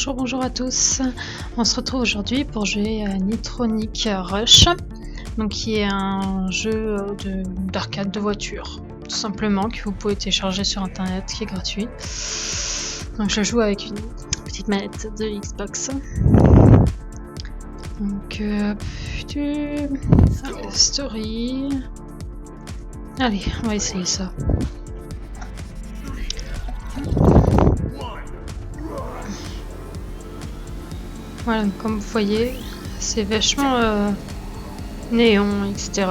Bonjour à tous. On se retrouve aujourd'hui pour jouer à Nitronic Rush, donc qui est un jeu d'arcade de voiture, tout simplement, que vous pouvez télécharger sur internet, qui est gratuit. Donc je joue avec une petite manette de Xbox. Donc story. Allez, on va essayer ça. Voilà, comme vous voyez, c'est vachement néon, etc.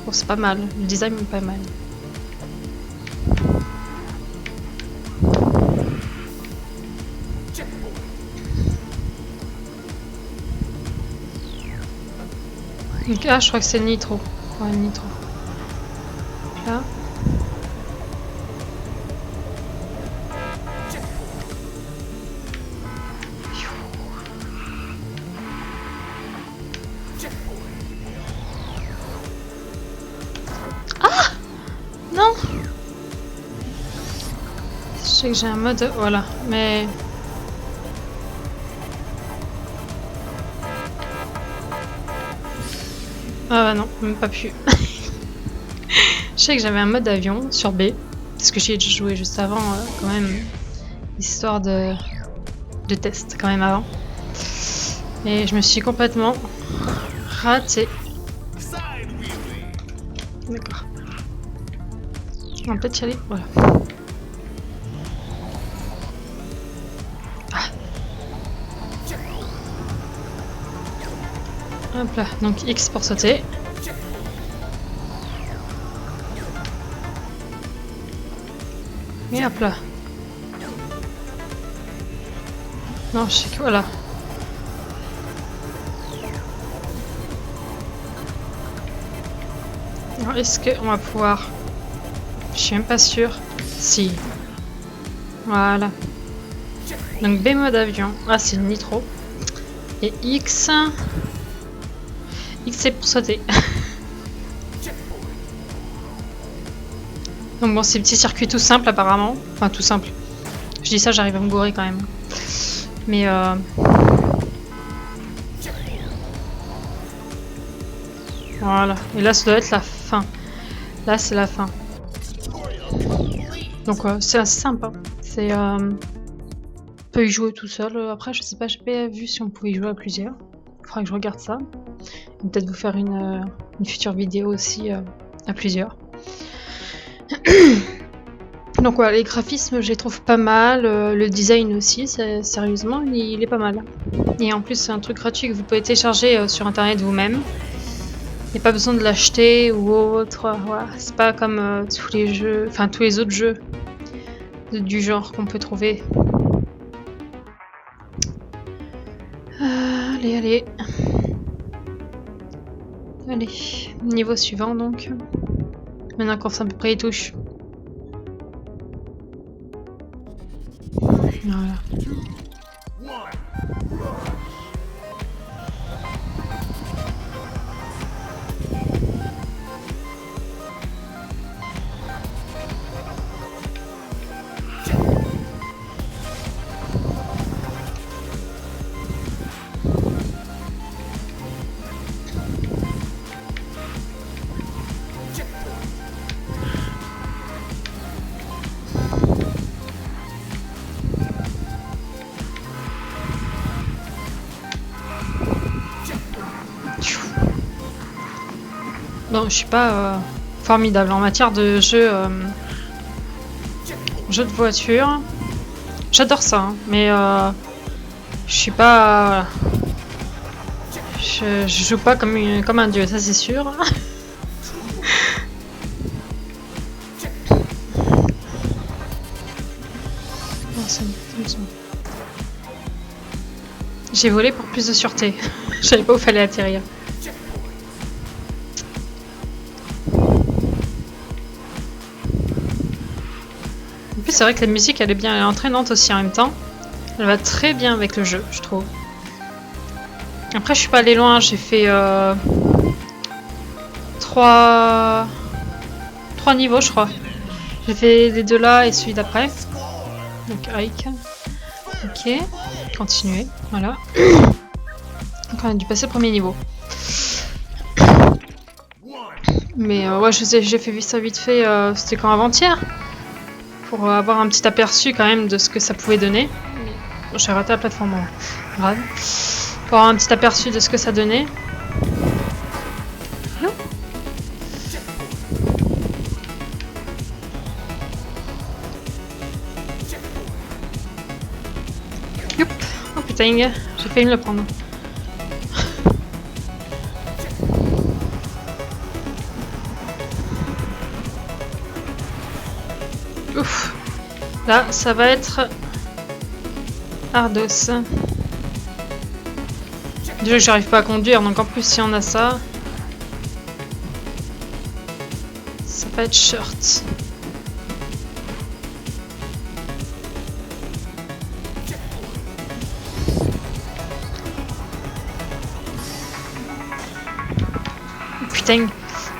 Bon, c'est pas mal, le design est pas mal. Donc, ah, je crois que c'est Nitro. Ouais, Nitro. Là. Ah! Non! Je sais que j'ai un mode... Voilà, mais... Ah non, même pas pu. Je sais que j'avais un mode avion sur B, parce que j'y ai déjà joué juste avant, quand même, histoire de test quand même avant. Et je me suis complètement raté. D'accord. On va peut-être y aller, voilà. Ah. Hop là, donc X pour sauter. Et hop là. Non, je sais que voilà. Alors, est-ce qu'on va pouvoir... Je suis même pas sûre. Si. Voilà. Donc B mode avion. Ah, c'est le nitro. Et X. X c'est pour sauter. Donc bon, c'est petit circuit tout simple apparemment. Enfin, tout simple. Je dis ça, j'arrive à me gourer quand même. Mais voilà. Et là, ça doit être la fin. Là, c'est la fin. Donc c'est assez sympa. C'est on peut y jouer tout seul. Après, je sais pas, j'ai pas vu si on pouvait y jouer à plusieurs. Il faudra que je regarde ça. Peut-être vous faire une future vidéo aussi à plusieurs. Donc voilà, les graphismes, je les trouve pas mal. Le design aussi, sérieusement, il est pas mal. Et en plus, c'est un truc gratuit que vous pouvez télécharger sur internet vous-même. Il n'y a pas besoin de l'acheter ou autre. Voilà. C'est pas comme tous les jeux, enfin tous les autres jeux du genre qu'on peut trouver. Allez. Allez, niveau suivant donc. Maintenant qu'on sait à peu près les touches. Voilà. Non, je suis pas formidable en matière de jeu de voiture. J'adore ça, hein, mais je suis pas... Je joue pas comme un dieu, ça c'est sûr. J'ai volé pour plus de sûreté. Je savais pas où fallait atterrir. En plus, c'est vrai que la musique, elle est bien, elle est entraînante aussi en même temps. Elle va très bien avec le jeu, je trouve. Après, je suis pas allée loin, j'ai fait 3 niveaux, je crois. J'ai fait les deux là et celui d'après. Donc, Ike. Ok. continuer. Voilà. Donc on a dû passer le premier niveau. Mais ouais, j'ai fait ça vite fait, c'était quand avant-hier. Pour avoir un petit aperçu quand même de ce que ça pouvait donner. J'ai raté la plateforme, grave. Pour avoir un petit aperçu de ce que ça donnait. Non. Youp. Oh putain, j'ai failli me le prendre. Ouf. Là, ça va être ardos. Déjà que j'arrive pas à conduire, donc en plus si on a ça, ça va être short. Putain.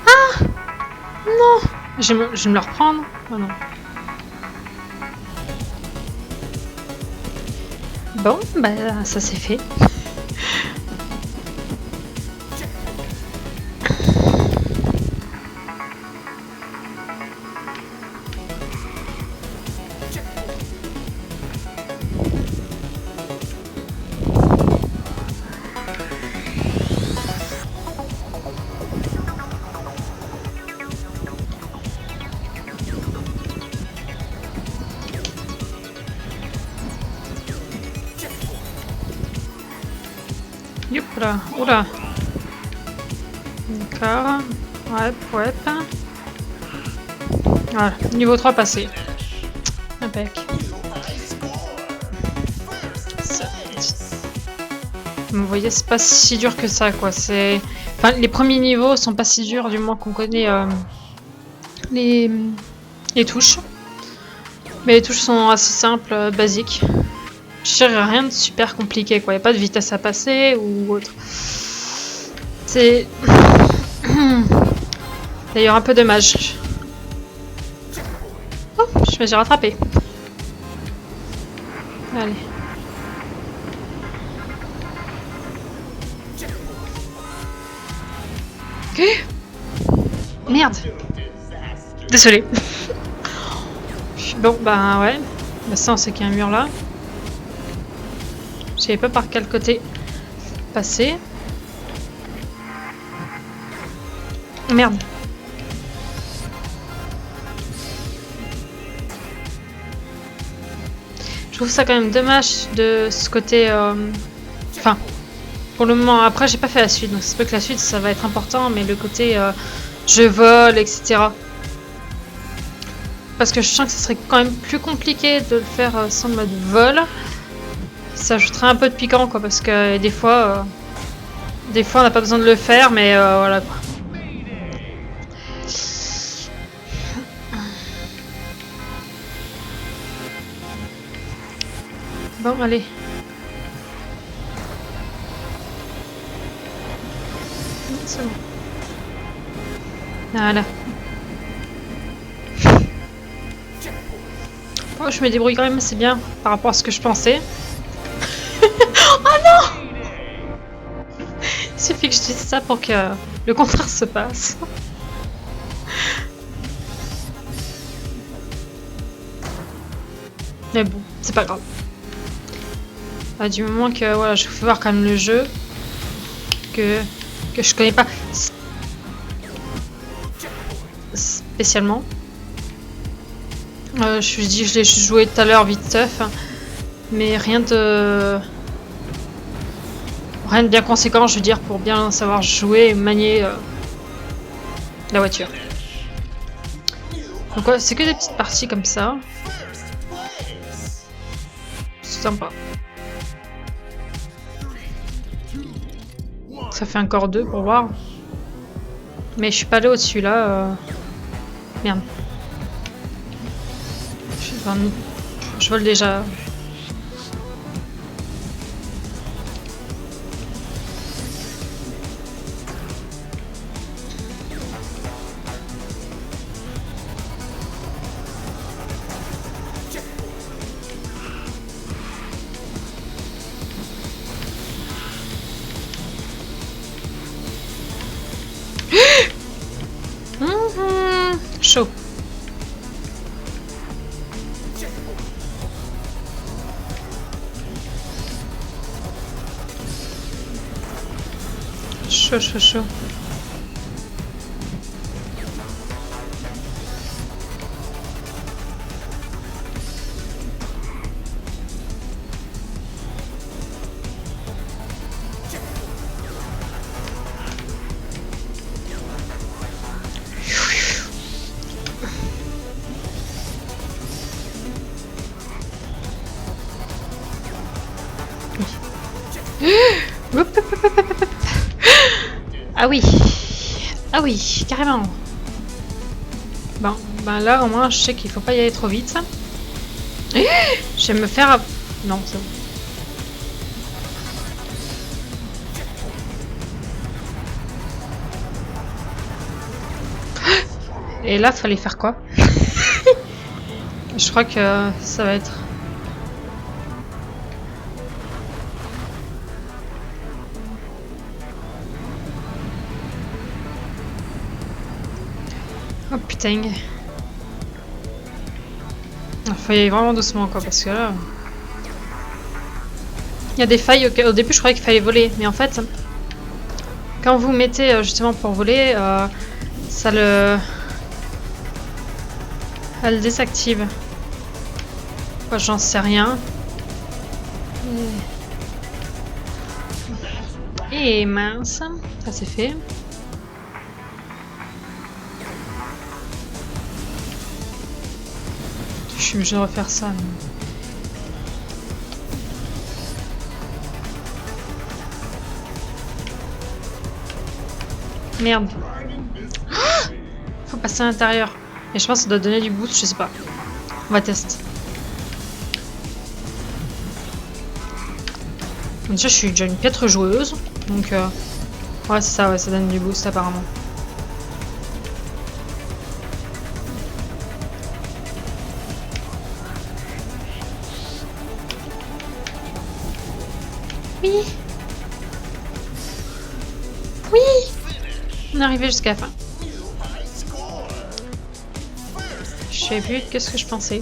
Ah non. Je vais me le reprendre. Oh non. Bon, bah ça c'est fait. Youp là, oula. D'accord. Ouais. Voilà, niveau 3 passé. Impec. Vous voyez, c'est pas si dur que ça, quoi. C'est, enfin, les premiers niveaux sont pas si durs, du moins qu'on connaît les touches. Mais les touches sont assez simples, basiques. Je dirais rien de super compliqué, quoi. Y a pas de vitesse à passer ou autre. C'est d'ailleurs un peu dommage. Oh, je me suis rattrapé. Allez. Merde. Désolé. Bon, bah ouais. Bah ça, on sait qu'il y a un mur là. Je savais pas par quel côté passer. Merde. Je trouve ça quand même dommage de ce côté... Enfin, pour le moment, après j'ai pas fait la suite, donc c'est pas que la suite ça va être important, mais le côté je vole, etc. Parce que je sens que ce serait quand même plus compliqué de le faire sans le mode vol. Ça ajouterait un peu de piquant, quoi, parce que des fois on n'a pas besoin de le faire, mais voilà quoi. Bon, allez. C'est bon. Voilà. Oh, je me débrouille quand même assez bien par rapport à ce que je pensais. Oh non! Il suffit que je dise ça pour que le contraire se passe. Mais bon, c'est pas grave. Du moment que voilà, je fais voir quand même le jeu que je connais pas spécialement. Je l'ai joué tout à l'heure vite teuf, mais rien de bien conséquent, je veux dire, pour bien savoir jouer et manier la voiture. Donc ouais, c'est que des petites parties comme ça. C'est sympa. Ça fait encore 2 pour voir. Mais je suis pas allé au-dessus là. Merde. Je vole déjà. Chaud. Chaud, chaud, chaud. Ah oui. Ah oui, carrément. Bon, ben là au moins je sais qu'il faut pas y aller trop vite. Je vais me faire... Non, c'est bon. Et là, fallait faire quoi? Je crois que ça va être... Oh putain. Il faut y aller vraiment doucement quoi, parce que là... Il y a des failles, au début je croyais qu'il fallait voler, mais en fait... Quand vous mettez justement pour voler, ça le... Elle désactive. Moi j'en sais rien. Et mince, ça c'est fait. Je suis obligée de refaire ça. Merde. Faut passer à l'intérieur. Et je pense que ça doit donner du boost, je sais pas. On va tester. Déjà, je suis déjà une piètre joueuse. Donc, ouais, c'est ça, ouais, ça donne du boost apparemment. Oui. Oui. On est arrivé jusqu'à la fin. Je sais plus qu'est-ce que je pensais.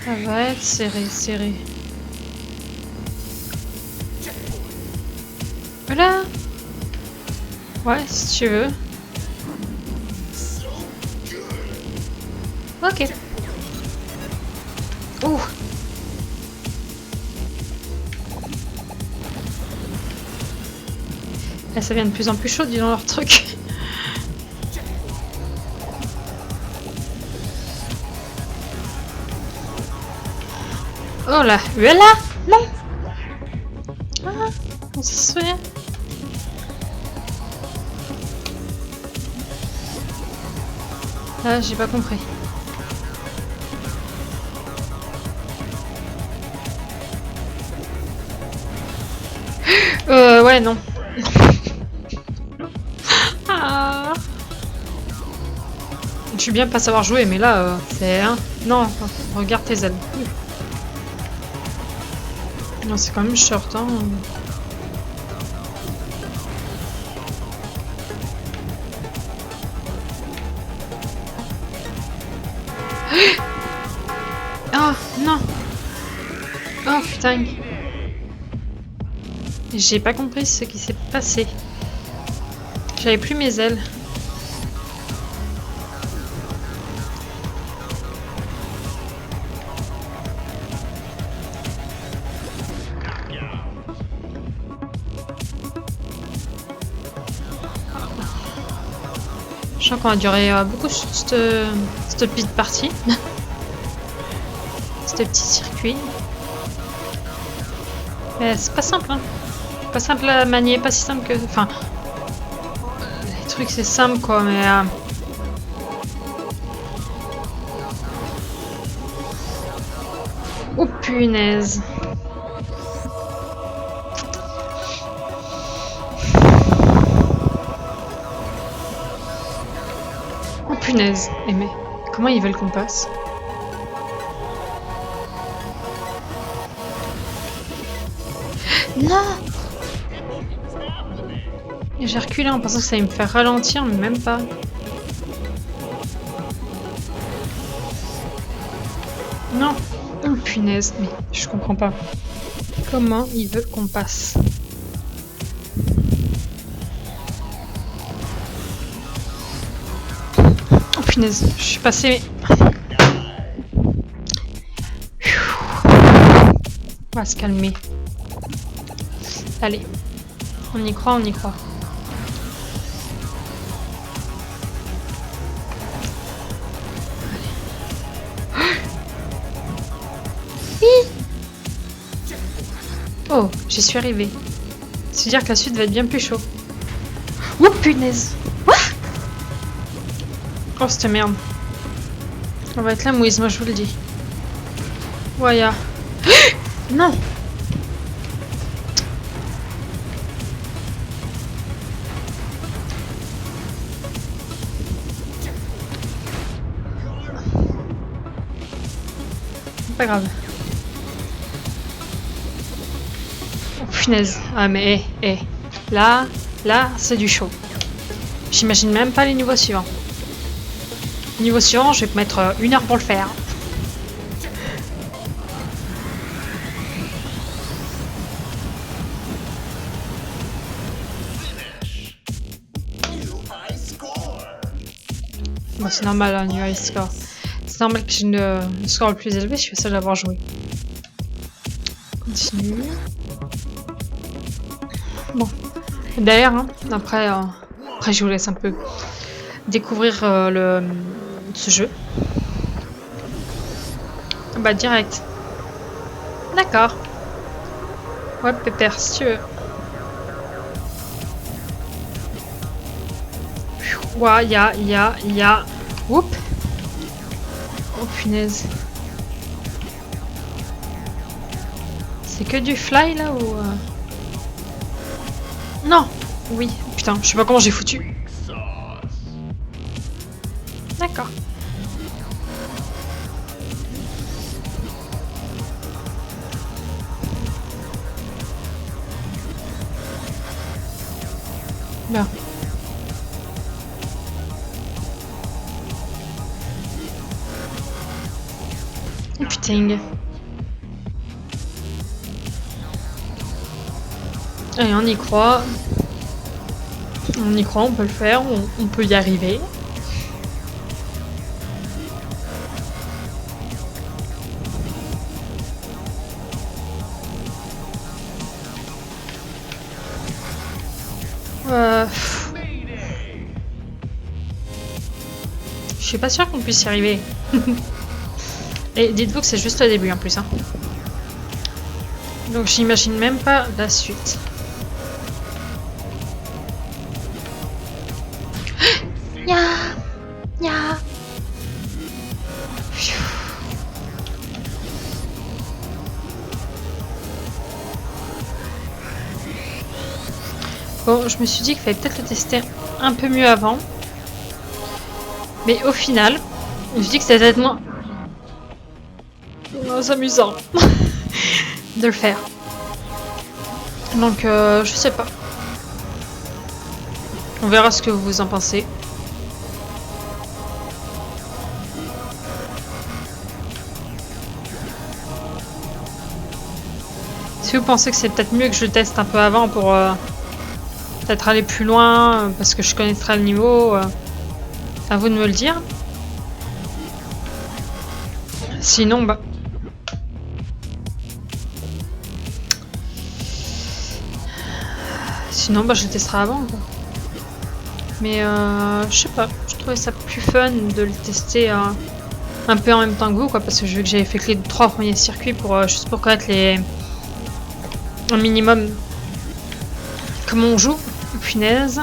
Ça va être serré, serré. Voilà. Ouais, si tu veux. Ok. Ouh. Là, ça devient de plus en plus chaud, dis donc leur truc. Oh là, voilà. Non. Ah, on se souvient. Ah, j'ai pas compris. Ouais, non. Ah. Je suis bien pas savoir jouer, mais là, c'est... Hein. Non, regarde tes ailes. Non, c'est quand même short, hein. Oh, non. Oh, putain. J'ai pas compris ce qui s'est passé. J'avais plus mes ailes. Je sens qu'on va durer beaucoup sur cette petite partie. Ce petit circuit. Mais c'est pas simple, hein. Pas simple à manier, pas si simple que... Enfin... les trucs c'est simple quoi, mais... Oh punaise. Oh punaise, aimé. Comment ils veulent qu'on passe? Non! J'ai reculé en pensant que ça allait me faire ralentir, mais même pas. Non! Oh punaise, mais je comprends pas. Comment il veut qu'on passe? Oh punaise, je suis passée. On va se calmer. Allez, on y croit, on y croit. Oh, j'y suis arrivée. C'est-à-dire que la suite va être bien plus chaud. Oh punaise! What? Oh cette merde. On va être la mouise, moi je vous le dis. Voya. Non! Pas grave. Oh punaise. Ah mais là, c'est du chaud. J'imagine même pas les niveaux suivants. Niveau suivant, je vais mettre 1 heure pour le faire. Bon, c'est normal, un new high score. C'est normal que j'ai le score le plus élevé, je suis seule à l'avoir joué. Continue. Bon. D'ailleurs, hein, après, je vous laisse un peu découvrir ce jeu. Bah, direct. D'accord. Ouais, pépère, si tu veux. Ouais, y'a. Oups. Oh punaise. C'est que du fly là ou... Non. Oui. Putain, je sais pas comment j'ai foutu. D'accord. Bien. Oh putain. Allez, on y croit. On y croit, on peut le faire, on peut y arriver. Je suis pas sûre qu'on puisse y arriver. Et dites-vous que c'est juste le début en plus. Hein. Donc j'imagine même pas la suite. Ya. Bon, je me suis dit qu'il fallait peut-être le tester un peu mieux avant. Mais au final, je me suis dit que c'était tellement amusant de le faire. Donc, je sais pas. On verra ce que vous en pensez. Si vous pensez que c'est peut-être mieux que je teste un peu avant pour peut-être aller plus loin, parce que je connaîtrai le niveau, à vous de me le dire. Sinon, bah... Sinon, bah, je le testerai avant, quoi. Mais, je sais pas. Je trouvais ça plus fun de le tester un peu en même temps que vous, quoi. Parce que je veux que j'avais fait que les 3 premiers circuits pour juste pour connaître un minimum comment on joue. Punaise.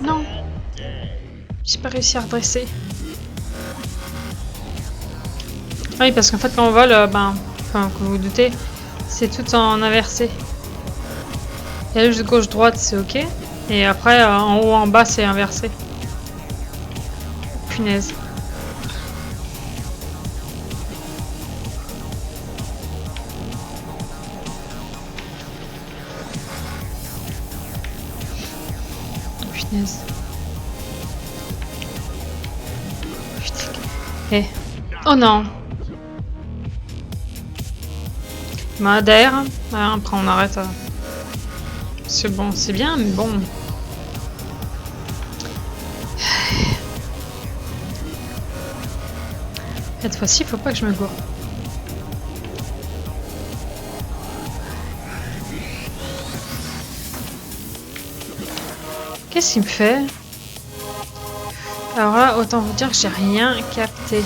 Non. J'ai pas réussi à redresser. Oui, parce qu'en fait, quand on vole, ben, enfin, comme vous vous doutez, c'est tout en inversé. Il y a juste gauche-droite, c'est ok. Et après, en haut, en bas, c'est inversé. punaise. Oh punaise. Putain. Eh. Oh non. Madère. Ah, après on arrête. C'est bon, c'est bien, mais bon. Cette fois-ci, faut pas que je me gourre. Qu'est-ce qu'il me fait? Alors là, autant vous dire que j'ai rien capté.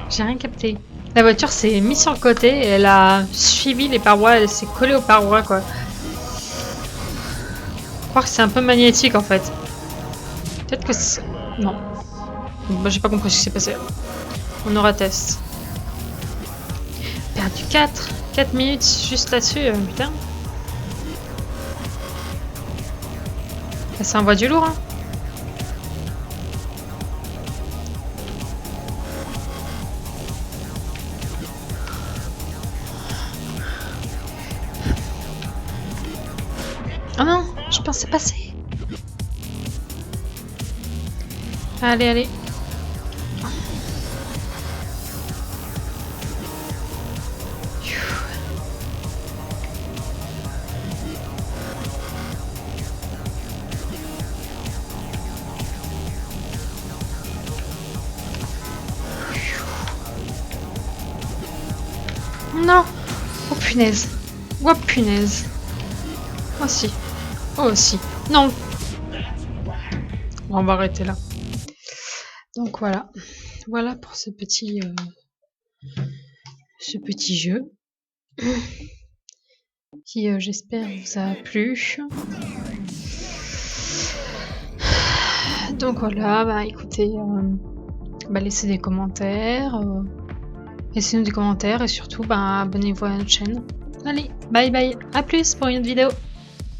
J'ai rien capté. La voiture s'est mise sur le côté et elle a suivi les parois, elle s'est collée aux parois quoi. Croire que c'est un peu magnétique en fait. Peut-être que c'est... Non. Bah, j'ai pas compris ce qui s'est passé. On aura test. Perdu 4 minutes juste là-dessus, putain. Ça envoie du lourd hein. Oh non, je pensais passer. Allez, allez. Non. Oh punaise. Oh punaise. Oh si. Oh si. Non. On va arrêter là. Donc voilà. Voilà pour ce petit jeu. Qui j'espère vous a plu. Donc voilà, bah écoutez, laissez des commentaires. Laissez-nous des commentaires et surtout, abonnez-vous à notre chaîne. Allez, bye bye, à plus pour une autre vidéo.